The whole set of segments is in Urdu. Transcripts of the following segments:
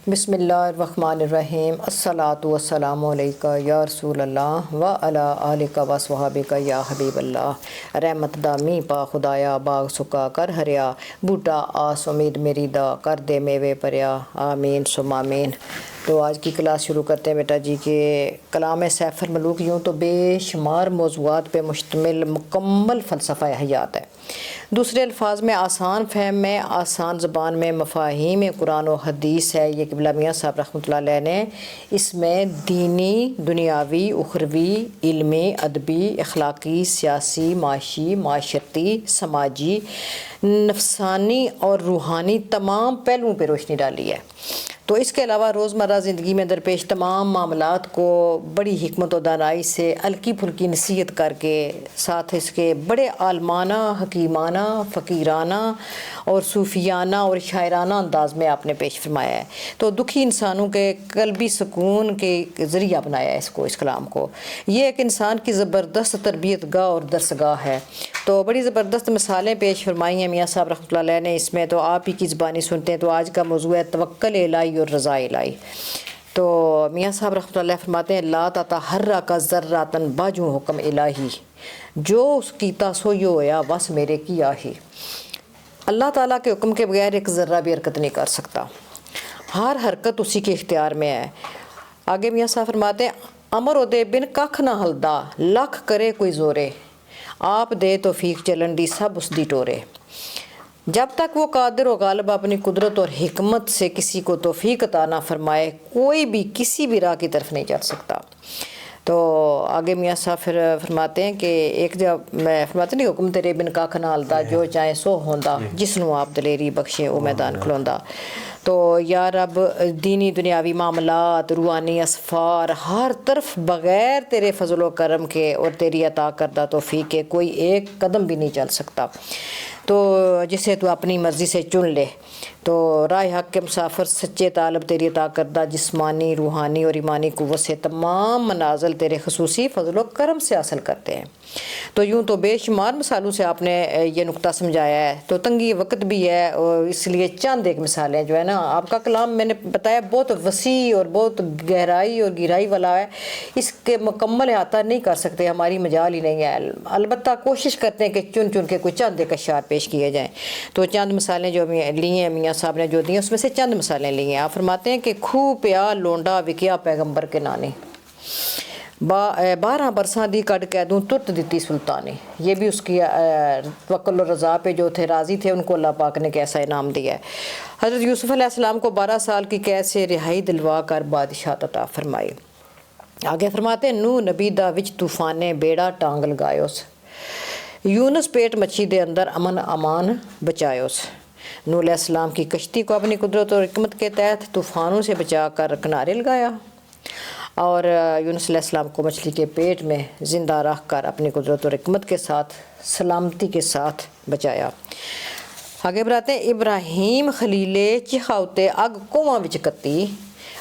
بسم اللہ الرحمن الرحیم الصلاۃ والسلام علیکہ یا رسول اللہ و علی آلک و صحابک یا حبیب اللہ رحمت دا می پا خدایا باغ سکا کر ہریا بوٹا آس امید میری دا کر دے میوے پریا آمین ثم آمین۔ تو آج کی کلاس شروع کرتے ہیں بیٹا جی کہ کلام سیف الملوک یوں تو بے شمار موضوعات پہ مشتمل مکمل فلسفہ حیات ہے، دوسرے الفاظ میں آسان فہم میں آسان زبان میں مفاہیم قرآن و حدیث ہے۔ یہ قبلہ میاں صاحب رحمۃ اللہ علیہ نے اس میں دینی، دنیاوی، اخروی، علمی، ادبی، اخلاقی، سیاسی، معاشی، معاشرتی، سماجی، نفسانی اور روحانی تمام پہلوؤں پہ روشنی ڈالی ہے۔ تو اس کے علاوہ روزمرہ زندگی میں درپیش تمام معاملات کو بڑی حکمت و دانائی سے ہلکی پھلکی نصیحت کر کے ساتھ اس کے بڑے عالمانہ، حکیمانہ، فقیرانہ اور صوفیانہ اور شاعرانہ انداز میں آپ نے پیش فرمایا ہے۔ تو دکھی انسانوں کے قلبی سکون کے ذریعہ بنایا ہے اس کلام کو۔ یہ ایک انسان کی زبردست تربیت گاہ اور درس گاہ ہے۔ تو بڑی زبردست مثالیں پیش فرمائی ہیں میاں صاحب رحمۃ اللہ علیہ نے اس میں، تو آپ ہی کی زبانی سنتے ہیں۔ تو آج کا موضوع ہے توکل الہی اور رضا الہی۔ تو میاں صاحب رحمۃ اللہ فرماتے ہیں لا تتحرک ذراتن باجو حکم الہی، جو اس کیتا سو یو ہویا بس میرے کی آہی۔ اللہ تعالیٰ کے حکم کے بغیر ایک ذرہ بھی حرکت نہیں کر سکتا، ہر حرکت اسی کے اختیار میں ہے۔ آگے میاں صاحب فرماتے ہیں امر دے بن ککھ نہ ہلدا لکھ کرے کوئی زورے، آپ دے توفیق چلن دی سب اس دی ٹورے۔ جب تک وہ قادر و غالب اپنی قدرت اور حکمت سے کسی کو توفیق عطا نہ فرمائے، کوئی بھی کسی بھی راہ کی طرف نہیں چل سکتا۔ تو آگے میاں صاحب پھر فرماتے ہیں کہ ایک جب میں فرماتے نہیں حکم تیرے بن ککھ نہ ہلدا، جو چاہے سو ہوندا، جس نو آپ دلیری بخشے او میدان کھلوندا۔ تو یا رب دینی دنیاوی معاملات، روحانی اسفار، ہر طرف بغیر تیرے فضل و کرم کے اور تیری عطا کردہ توفیق کے کوئی ایک قدم بھی نہیں چل سکتا، تو جسے تو اپنی مرضی سے چن لے۔ تو راہ حق کے مسافر سچے طالب تیری عطا کردہ جسمانی، روحانی اور ایمانی قوت سے تمام منازل تیرے خصوصی فضل و کرم سے حاصل کرتے ہیں۔ تو یوں تو بے شمار مثالوں سے آپ نے یہ نقطہ سمجھایا ہے، تو تنگی وقت بھی ہے اور اس لیے چند ایک مثالیں جو ہے نا، آپ کا کلام میں نے بتایا بہت وسیع اور بہت گہرائی اور گہرائی والا ہے، اس کے مکمل احاطہ نہیں کر سکتے، ہماری مجال ہی نہیں ہے، البتہ کوشش کرتے ہیں کہ چن چن کے کوئی چند ایک اشعار پیش کیے جائیں۔ تو چند مثالیں جو لی ہیں میاں صاحب نے جو دی ہیں اس میں سے چند مثالیں لی ہیں۔ آپ فرماتے ہیں کہ خوہ پیا لونڈا وکیا پیغمبر کے نانے، 12 برساں دی کڈ قیدوں ترت دیتی سلطانی۔ یہ بھی اس کی توکل و رضا پہ جو تھے راضی تھے ان کو اللہ پاک نے کیسا انعام دیا ہے۔ حضرت یوسف علیہ السلام کو 12 سال کی قید سے رہائی دلوا کر بادشاہت عطا فرمائی۔ آگے فرماتے ہیں نوح نبی دا وچ طوفانے بیڑا ٹانگ لگایوس، یونس پیٹ مچھی دے اندر امن امان بچایوس۔ نوح علیہ السلام کی کشتی کو اپنی قدرت اور حکمت کے تحت طوفانوں سے بچا کر کنارے لگایا، اور یونس علیہ السلام کو مچھلی کے پیٹ میں زندہ رکھ کر اپنی قدرت اور حکمت کے ساتھ سلامتی کے ساتھ بچایا۔ آگے بڑھاتے ہیں ابراہیم خلیلے چہاوتے اگ کنواں وچ کتی،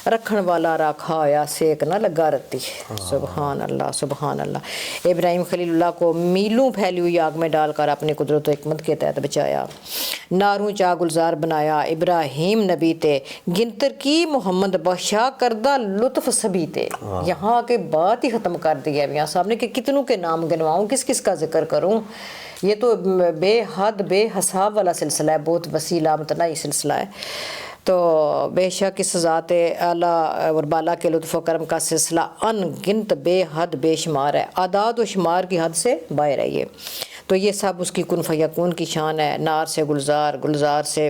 رکھن والا راکھا ہویا سیک نہ لگا رتی۔ سبحان اللہ سبحان اللہ۔ ابراہیم خلیل اللہ کو میلوں پھیلی ہوئی آگ میں ڈال کر اپنی قدرت و حکمت کے تحت بچایا، ناروں چا گلزار بنایا ابراہیم نبی تے، گنتر کی محمد بخشا کردہ لطف سبھی تے۔ یہاں کے بات ہی ختم کر دی ہے میاں صاحب نے کہ کتنوں کے نام گنواؤں، کس کس کا ذکر کروں، یہ تو بے حد بے حساب والا سلسلہ ہے، بہت وسیع لامتناہی سلسلہ ہے۔ تو بے شک اس ذات اعلیٰ اور بالا کے لطف و کرم کا سلسلہ ان گنت بے حد بے شمار ہے، اعداد و شمار کی حد سے باہر ہے یہ۔ تو یہ سب اس کی کن فیکون کی شان ہے، نار سے گلزار، گلزار سے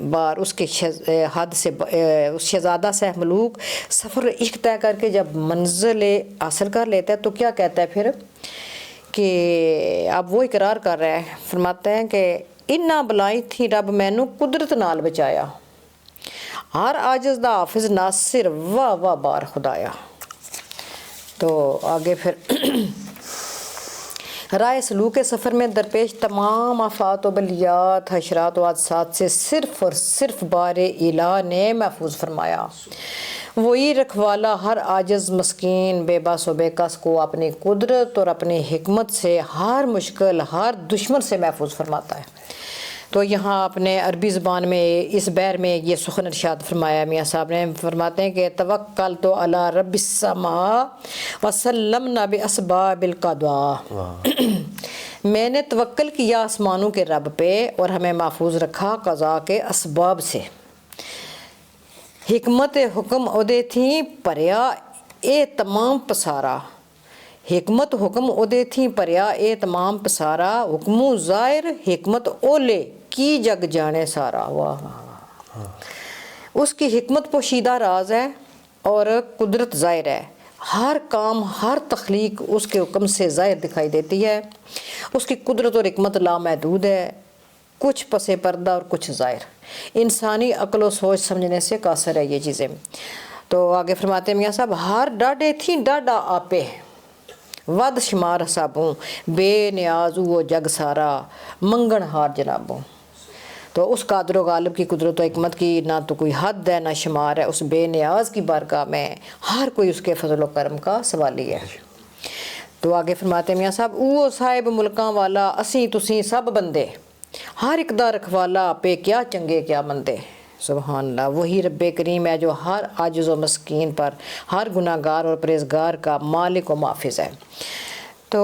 بار، اس کے حد سے اس شہزادہ سے ملوک سفر عشق طے کر کے جب منزل حاصل کر لیتا ہے تو کیا کہتا ہے پھر کہ اب وہ اقرار کر رہا ہے، فرماتے ہیں کہ انہاں بلائی تھی رب مینوں قدرت نال بچایا، ہر عاجز دا حافظ ناصر واہ واہ بار خدایا۔ تو آگے پھر رائے سلوک سفر میں درپیش تمام آفات و بلیات، حشرات و حادثات سے صرف اور صرف بار الہ نے محفوظ فرمایا۔ وہی رکھوالا ہر عاجز مسکین بے بس و بے کس کو اپنی قدرت اور اپنی حکمت سے ہر مشکل ہر دشمن سے محفوظ فرماتا ہے۔ تو یہاں اپنے عربی زبان میں اس بیر میں یہ سخن ارشاد فرمایا میاں صاحب نے، فرماتے ہیں کہ توکلت علی رب السماء وسلمنا باسباب القضاء، میں نے توکل کیا آسمانوں کے رب پہ اور ہمیں محفوظ رکھا قضاء کے اسباب سے، حکمت حکم عہدے تھیں پریا اے تمام پسارا، حکمت حکم عہدے تھیں پریا اے تمام پسارا، حکم ظاہر حکمت اولے کی جگ جانے سارا۔ واہ اس کی حکمت پوشیدہ راز ہے اور قدرت ظاہر ہے، ہر کام ہر تخلیق اس کے حکم سے ظاہر دکھائی دیتی ہے، اس کی قدرت اور حکمت لامحدود ہے، کچھ پس پردہ اور کچھ ظاہر، انسانی عقل و سوچ سمجھنے سے قاصر ہے یہ چیزیں۔ تو آگے فرماتے ہیں میاں صاحب ہر ڈاڈے تھیں ڈاڈا آپے ود شمار حسابوں، بے نیاز وہ جگ سارا منگن ہار جنابوں۔ تو اس قادر و غالب کی قدرت و حکمت کی نہ تو کوئی حد ہے نہ شمار ہے، اس بے نیاز کی بارگاہ میں ہر کوئی اس کے فضل و کرم کا سوالی ہے۔ تو آگے فرماتے ہیں میاں صاحب وہ صاحب ملکاں والا اسیں تسیں سب بندے، ہر ایک دا رکھوالا پہ کیا چنگے کیا مندے۔ سبحان اللہ، وہی رب کریم ہے جو ہر عاجز و مسکین پر، ہر گناہ گار اور پرہیزگار کا مالک و محافظ ہے۔ تو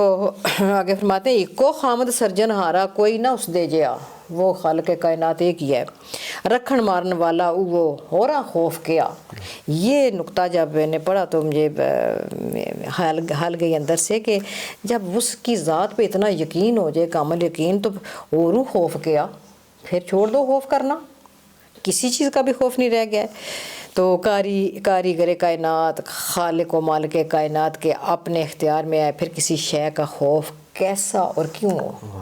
آگے فرماتے ہیں کو خامد سرجن ہارا کوئی نہ اس دے جیا، وہ خالق کائنات ایک ہی ہے، رکھن مارن والا وہ ہورا خوف کیا۔ یہ نقطہ جب میں نے پڑھا تو مجھے حال گئی اندر سے کہ جب اس کی ذات پہ اتنا یقین ہو جائے کامل یقین تو اوروں خوف کیا، پھر چھوڑ دو خوف کرنا، کسی چیز کا بھی خوف نہیں رہ گیا ہے۔ تو کاریگر کائنات خالق و مالک کائنات کے اپنے اختیار میں ہے، پھر کسی شے کا خوف کیسا اور کیوں ہو۔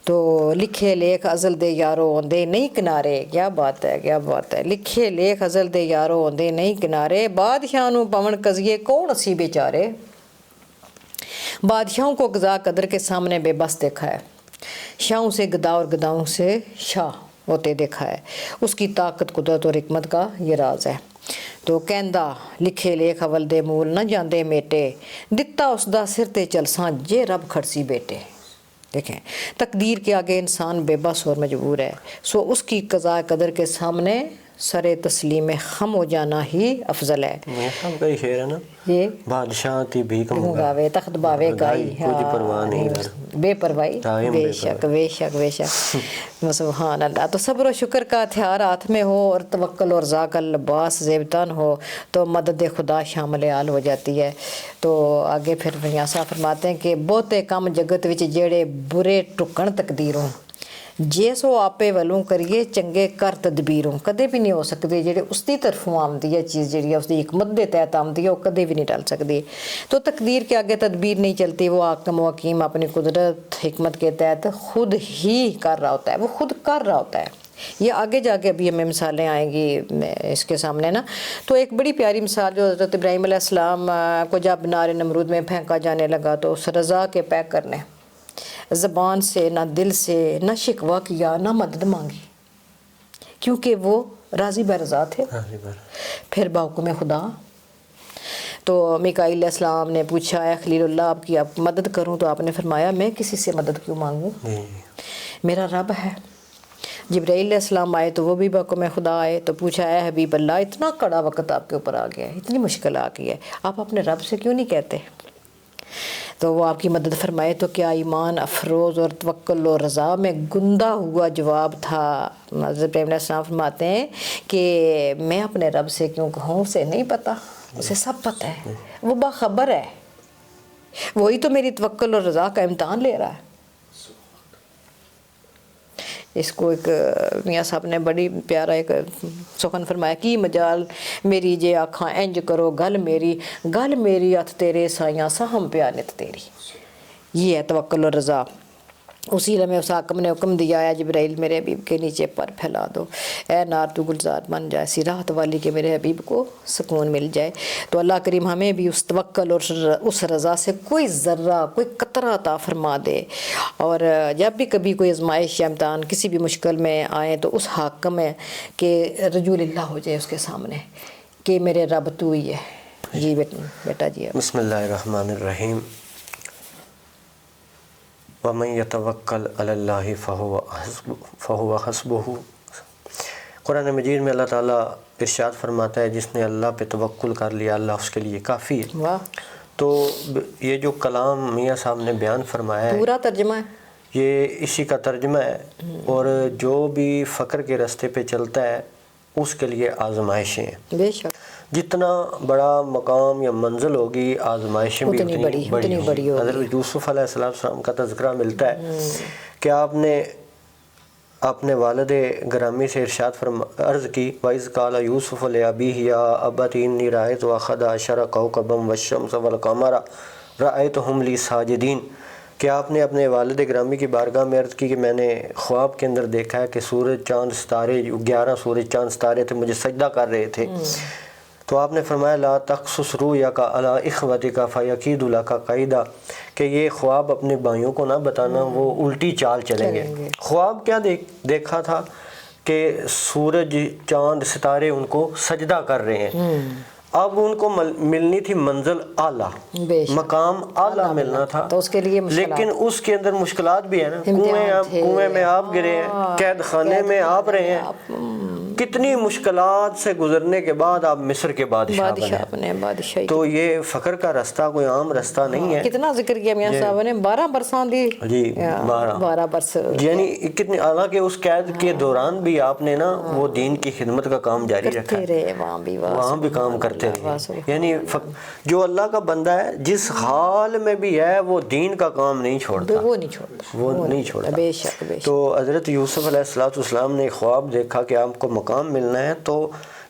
تو لکھے لیکھ ازل دے یارو ہوندے نہیں کنارے، کیا بات ہے کیا بات ہے، لکھے لیکھ ازل دے یارو ہوندے نہیں کنارے، بادشاہ نو پون قضیے کون اسی بیچارے، بادشاہوں کو قضا قدر کے سامنے بے بس دیکھا ہے، شاہوں سے گدا اور گداؤں سے شاہ ہوتے دیکھا ہے، اس کی طاقت قدرت اور حکمت کا یہ راز ہے۔ تو کہندہ لکھے لیکھ اول دے مول نہ جاندے میٹے، دتا اس دا سر تے چلساں جے رب کھڑسی بیٹے۔ دیکھیں تقدیر کے آگے انسان بے بس اور مجبور ہے، سو اس کی قضاء قدر کے سامنے سر تسلیم خم ہو جانا ہی افضل ہے۔ ہم کا یہ شعر ہے نا، یہ بادشاہ تی بھی گاوے تخت باوے گائی، کچھ پرواہ نہیں کر، بے پرواہی، بے شک بے شک بے شک۔ سبحان اللہ۔ تو صبر و شکر کا ہتھیار ہاتھ میں ہو اور توکل اور ذاکر لباس زیبتان ہو تو مدد خدا شامل حال ہو جاتی ہے۔ تو آگے پھر میاں صاحب فرماتے ہیں کہ بہتے کم جگت وچ جیڑے برے ٹکن تقدیروں، جے سو آپے ولوں کریے چنگے کر تدبیروں، کدے بھی نہیں ہو سکتے جڑے اس دی طرفوں آمدی ہے چیز جڑی ہے اس دی حکمت دے تحت آمدی ہے وہ کدے بھی نہیں ٹل سکتی۔ تو تقدیر کے آگے تدبیر نہیں چلتی، وہ حاکم و حکیم اپنی قدرت حکمت کے تحت خود ہی کر رہا ہوتا ہے، وہ خود کر رہا ہوتا ہے۔ یہ آگے جا کے ابھی ہمیں مثالیں آئیں گی اس کے سامنے نا۔ تو ایک بڑی پیاری مثال جو حضرت ابراہیم علیہ السلام کو جب نار نمرود میں پھینکا جانے لگا تو اس رضا کے پیک کرنے، زبان سے نہ دل سے نہ شکوہ کیا نہ مدد مانگی، کیونکہ وہ راضی برضا تھے۔ پھر بحکم خدا تو میکائیل علیہ السلام نے پوچھا اے خلیل اللہ آپ کی آپ مدد کروں، تو آپ نے فرمایا میں کسی سے مدد کیوں مانگوں، میرا رب ہے۔ جبرائیل علیہ السلام آئے تو وہ بھی بحکم خدا آئے تو پوچھا اے حبیب اللہ اتنا کڑا وقت آپ کے اوپر آ گیا ہے، اتنی مشکل آ گئی ہے، آپ اپنے رب سے کیوں نہیں کہتے؟ تو وہ آپ کی مدد فرمائے۔ تو کیا ایمان افروز اور توکل و رضا میں گندہ ہوا جواب تھا۔ حضرت ابراہیم علیہ السلام فرماتے ہیں کہ میں اپنے رب سے کیوں کہوں، اسے نہیں پتہ، اسے سب پتہ ہے، وہ باخبر ہے، وہی تو میری توکل اور رضا کا امتحان لے رہا ہے۔ اس کو ایک میاں صاحب نے بڑی پیارا ایک سخن فرمایا کی مجال میری جے آکھاں انج کرو گل میری ہتھ تیرے سائیاں سہم پیانت تیری۔ یہ ہے توکل اور رضا۔ اسی لمحے اس حاکم نے حکم دیا ہے جبرائیل میرے حبیب کے نیچے پر پھیلا دو، اے نار تو گلزار بن جائے، سی راحت والی کے میرے حبیب کو سکون مل جائے۔ تو اللہ کریم ہمیں بھی اس توکل اور اس رضا سے کوئی ذرہ کوئی قطرہ عطا فرما دے، اور جب بھی کبھی کوئی آزمائش یا امتحان کسی بھی مشکل میں آئے تو اس حاکم ہے کہ رجوع اللہ ہو جائے اس کے سامنے کہ میرے رب تو ہی ہے۔ جی بیٹا جی۔ بسم اللہ الرحمن الرحیم۔ وَمَن يَتَوَكَّلْ عَلَى اللَّهِ فَهُوَ حَسْبُهُ۔ قرآن مجید میں اللہ تعالیٰ ارشاد فرماتا ہے جس نے اللہ پہ توکل کر لیا اللہ اس کے لیے کافی ہے۔ واہ، تو یہ جو کلام میاں صاحب نے بیان فرمایا ہے پورا ترجمہ ہے، یہ اسی کا ترجمہ ہے، اور جو بھی فقر کے راستے پہ چلتا ہے اس کے لیے آزمائشیں ہیں۔ بے شک جتنا بڑا مقام یا منزل ہوگی آزمائشیں بھی اتنی بڑی ہوگی۔ ہوگی۔ حضرت یوسف علیہ السلام کا تذکرہ ملتا ہے کہ آپ نے اپنے والد گرامی سے ارشاد عرض کی وَإِذْ قَالَ يُوسُفُ لِأَبِيهِ يَا أَبَتِ إِنِّي رَأَيْتُ أَحَدَ عَشَرَ كَوْكَبًا وَالشَّمْسَ وَالْقَمَرَ رَأَيْتُهُمْ لِي سَاجِدِينَ، کہ آپ نے اپنے والد گرامی کی بارگاہ میں عرض کی کہ میں نے خواب کے اندر دیکھا ہے کہ سورج چاند ستارے 11 سورج چاند ستارے تھے مجھے سجدہ کر رہے تھے۔ تو آپ نے فرمایا لا تقصص رؤیاک علی اخوتک فیکیدوا لک کیدا، کہ یہ خواب اپنے بھائیوں کو نہ بتانا، وہ الٹی چال چلیں گے۔ خواب کیا دیکھا تھا کہ سورج چاند ستارے ان کو سجدہ کر رہے ہیں۔ اب ان کو ملنی تھی منزل اعلیٰ، مقام اعلیٰ ملنا تھا، تو اس کے لیے لیکن اس کے اندر مشکلات بھی ہے نا، کنویں میں آپ گرے ہیں، قید خانے میں آپ رہے ہیں، کتنی مشکلات سے گزرنے کے بعد آپ مصر کے بادشاہ بنے۔ تو یہ فقر کا راستہ کوئی عام راستہ نہیں ہے۔ کتنا ذکر کیا میاں صاحب نے، 12 برساں دی، جی 12 برس، یعنی کتنی، حالانکہ اس قید کے دوران بھی آپ نے نا وہ دین کی خدمت کا کام جاری رکھا ہے، وہاں بھی کام کرتے رہے۔ یعنی جو اللہ کا بندہ ہے جس حال میں بھی ہے وہ دین کا کام نہیں چھوڑتا، وہ نہیں چھوڑتا، بے شک۔ تو حضرت یوسف علیہ السلام نے خواب دیکھا کہ آپ کو مقام ملنا ہے، تو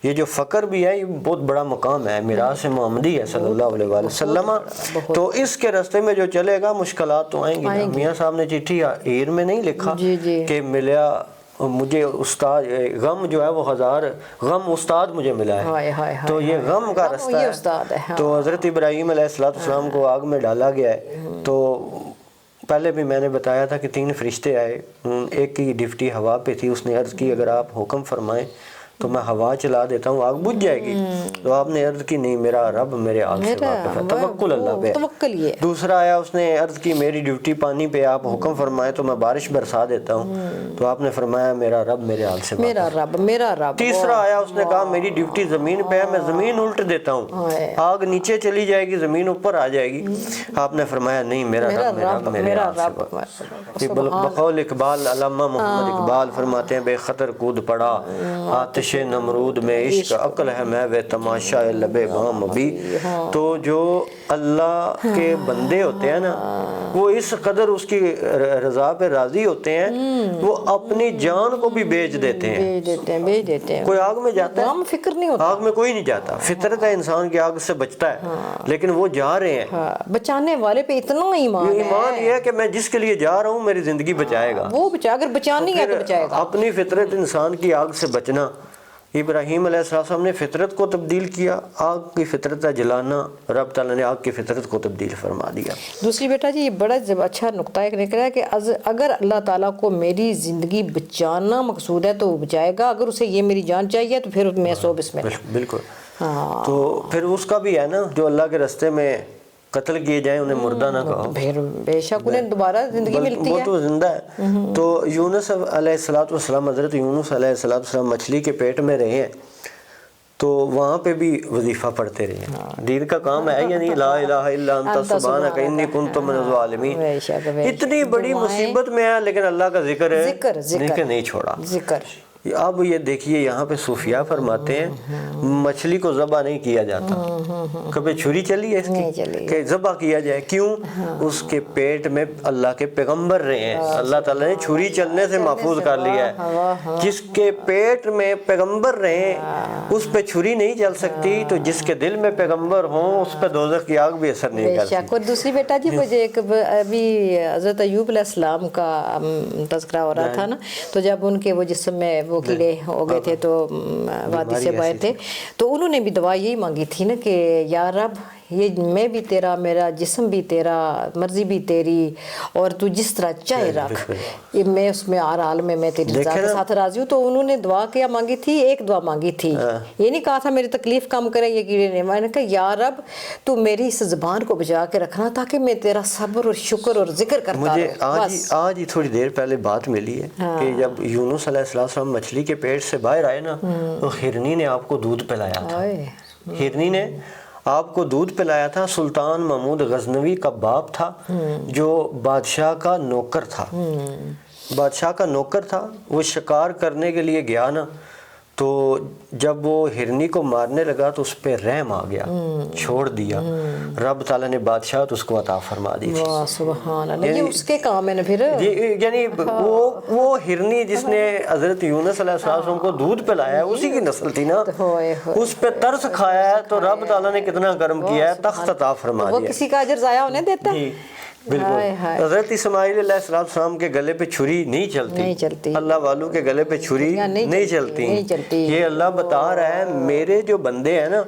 یہ جو فقر بھی ہے یہ بہت بڑا مقام ہے، میراث محمدی ہے صلی اللہ علیہ وآلہ وسلم۔ تو اس کے راستے میں جو چلے گا مشکلات تو آئیں گی۔ میاں صاحب نے چٹھی ایر میں نہیں لکھا کہ ملیا مجھے استاد، غم جو ہے وہ 1000 غم استاد مجھے ملا ہے، تو یہ غم کا راستہ ہے۔ تو حضرت ابراہیم علیہ السلام کو آگ میں ڈالا گیا ہے، تو پہلے بھی میں نے بتایا تھا کہ 3 فرشتے آئے، ایک کی ڈیوٹی ہوا پہ تھی، اس نے عرض کی اگر آپ حکم فرمائیں تو میں ہوا چلا دیتا ہوں، آگ بجھ جائے گی۔ تو آپ نے عرض کی نہیں، میرا رب میرے آگ سے واقف ہے، توکل اللہ پہ۔ دوسرا آیا، اس نے عرض کی میری ڈیوٹی پانی پہ، آپ حکم فرمائیں تو میں بارش برسا دیتا ہوں، تو آپ نے فرمایا میرا رب میرے آگ سے واقف ہے۔ تیسرا آیا، اس نے کہا میری ڈیوٹی زمین پہ ہے، میں زمین الٹ دیتا ہوں، آگ نیچے چلی جائے گی زمین اوپر آ جائے گی۔ آپ نے فرمایا نہیں، میرا رب میرے آگ سے واقف ہے۔ بقول اقبال، علامہ محمد اقبال فرماتے ہیں بے خطر کود پڑا آتش نمرود میں عشق، عقل ہے محو تماشا لب بام بھی۔ تو جو اللہ کے بندے ہوتے ہیں نا وہ اس قدر اس کی رضا پہ راضی ہوتے ہیں، وہ اپنی جان کو بھی بیچ دیتے ہیں۔ کوئی آگ میں جاتا ہے، فکر نہیں ہوتا، آگ میں کوئی نہیں جاتا، فطرت ہے انسان کی آگ سے بچتا ہے، لیکن وہ جا رہے ہیں۔ بچانے والے پہ اتنا ایمان یہ ہے کہ میں جس کے لیے جا رہا ہوں میری زندگی بچائے گا، وہ بچا، اگر بچانی ہے تو بچائے گا۔ اپنی فطرت انسان کی آگ سے بچنا، ابراہیم علیہ السلام نے فطرت کو تبدیل کیا، آگ کی فطرت ہے جلانا، رب تعالیٰ نے آگ کی فطرت کو تبدیل فرما دیا۔ دوسری بیٹا جی، یہ بڑا اچھا نقطہ ایک نکلا ہے کہ اگر اللہ تعالیٰ کو میری زندگی بچانا مقصود ہے تو وہ بچائے گا، اگر اسے یہ میری جان چاہیے تو پھر میں سو بسم اللہ۔ بالکل۔ تو پھر اس کا بھی ہے نا، جو اللہ کے راستے میں قتل کیے جائیں انہیں مردہ نہ کہو، پھر بے شک انہیں دوبارہ زندگی ملتی ہے، وہ تو زندہ ہے۔ تو یونس علیہ السلام، حضرت یونس علیہ السلام مچھلی کے پیٹ میں رہے ہیں، تو وہاں پہ بھی وظیفہ پڑھتے رہے۔ دین کا کام ہے یا نہیں، لا الہ الا انت سبحانک انی کنت من الظالمین۔ اتنی بڑی مصیبت میں ہے لیکن اللہ کا ذکر ہے، ذکر نہیں چھوڑا۔ اب یہ دیکھیے یہاں پہ صوفیاء فرماتے ہیں مچھلی کو ذبح نہیں کیا جاتا، کبھی چھری چلی ہے اس کی کہ ذبح کیا جائے، کیوں؟ اس کے پیٹ میں اللہ کے پیغمبر رہے ہیں، اللہ تعالیٰ نے چھری چلنے سے محفوظ کر لیا ہے۔ جس کے پیٹ میں پیغمبر رہے اس پہ چھری نہیں چل سکتی، تو جس کے دل میں پیغمبر ہوں اس پہ دوزخ کی آگ بھی اثر نہیں کر سکتی۔ اور دوسری بیٹا جی، مجھے ایک ابھی حضرت ایوب علیہ السلام کا تذکرہ ہو رہا تھا نا، تو جب ان کے وہ جسم میں وہ کیڑے ہو گئے تھے تو وادی سے بائے تھے، تو انہوں نے بھی دعا یہی مانگی تھی نا کہ یا رب یہ میں بھی تیرا، میرا جسم بھی تیرا، مرضی بھی تیری، اور تو جس طرح چاہے رکھ، یہ میں اس میں ہر حال میں تیری رضا کے ساتھ راضی ہوں۔ تو انہوں نے دعا کیا مانگی تھی، ایک دعا مانگی تھی، یہ نہیں کہا تھا میری تکلیف کم کرے یہ کیڑے نے، میں نے کہا یا رب تو میری اس زبان کو بچا کے رکھنا تاکہ میں تیرا صبر اور شکر اور ذکر کرتا مجھے رہوں۔ آج ہی تھوڑی دیر پہلے بات ملی ہے کہ جب یونس علیہ السلام مچھلی کے پیٹ سے باہر آئے نا، تو ہرنی نے آپ کو دودھ پلایا تھا، ہرنی نے آپ کو دودھ پلایا تھا۔ سلطان محمود غزنوی کا باپ تھا جو بادشاہ کا نوکر تھا، بادشاہ کا نوکر تھا، وہ شکار کرنے کے لیے گیا نا، تو جب وہ ہرنی کو مارنے لگا تو اس پہ رحم آ گیا، چھوڑ دیا، رب تعالیٰ نے بادشاہت اس کو عطا فرما دی تھی۔ واہ سبحان اللہ، یہ اس کے کام ہے نا پھر، یعنی وہ ہرنی جس نے حضرت یونس علیہ السلام کو دودھ پلایا ہے اسی کی نسل تھی نا، اس پہ ترس کھایا ہے تو رب تعالیٰ نے کتنا کرم کیا ہے، تخت عطا فرما دیا۔ وہ کسی کا اجر ضائع ہونے دیتا ہے؟ بالکل۔ حضرت اسماعیل علیہ السلام کے گلے پہ چھری نہیں چلتی، اللہ والوں کے گلے پہ چھری نہیں چلتی۔ یہ اللہ بتا رہا ہے میرے جو بندے ہیں نا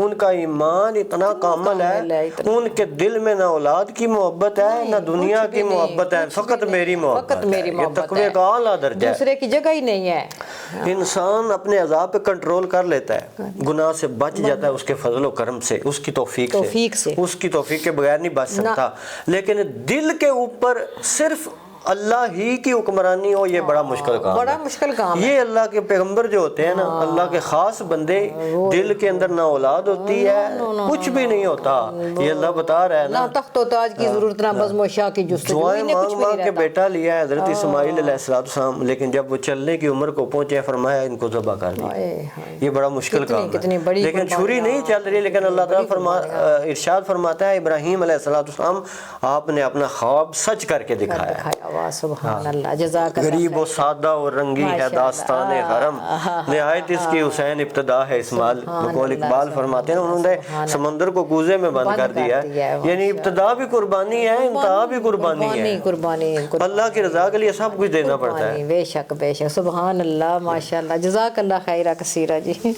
ان کا ایمان اتنا کامل ہے، ان کے دل میں نہ اولاد کی محبت ہے نہ دنیا کی محبت ہے، فقط میری محبت ہے۔ یہ تقوی کا اعلیٰ درجہ ہے، دوسرے کی جگہ ہی نہیں ہے۔ انسان اپنے عذاب پہ کنٹرول کر لیتا ہے، گناہ سے بچ جاتا ہے اس کے فضل و کرم سے، اس کی توفیق سے، اس کی توفیق کے بغیر نہیں بچ سکتا، لیکن دل کے اوپر صرف اللہ ہی کی حکمرانی ہو یہ بڑا مشکل کام ہے، بڑا مشکل کام ہے۔ یہ اللہ کے پیغمبر جو ہوتے ہیں نا، اللہ کے خاص بندے، دل کے اندر نہ اولاد ہوتی ہے، کچھ بھی نہیں ہوتا، یہ اللہ بتا رہا ہے نا، نہ تخت و تاج کی ضرورت، نہ بزم و شاہ کی جستجو، دعائیں مانگ مانگ کے بیٹا لیا ہے حضرت اسماعیل علیہ السلام، لیکن جب وہ چلنے کی عمر کو پہنچے فرمایا ان کو ذبح کر دیا۔ یہ بڑا مشکل کام ہے، لیکن چھری نہیں چل رہی، لیکن اللہ تعالیٰ ارشاد فرماتا ہے ابراہیم علیہ السلام آپ نے اپنا خواب سچ کر کے دکھایا۔ سبحان اللہ، جزاک اللہ۔ غریب و سادہ اور رنگی ہے داستان حرم، نہایت اس کی حسین ابتدا ہے اسماعیل، بقول اقبال فرماتے ہیں انہوں نے سمندر کو کوزے میں بند کر دیا ہے، یعنی ابتدا بھی قربانی ہے، انتہا بھی قربانی ہے، اللہ کی رضا کے لیے سب کچھ دینا پڑتا ہے۔ بے شک بے شک، سبحان اللہ، ماشاء اللہ، جزاک اللہ خیرہ کثیرہ جی۔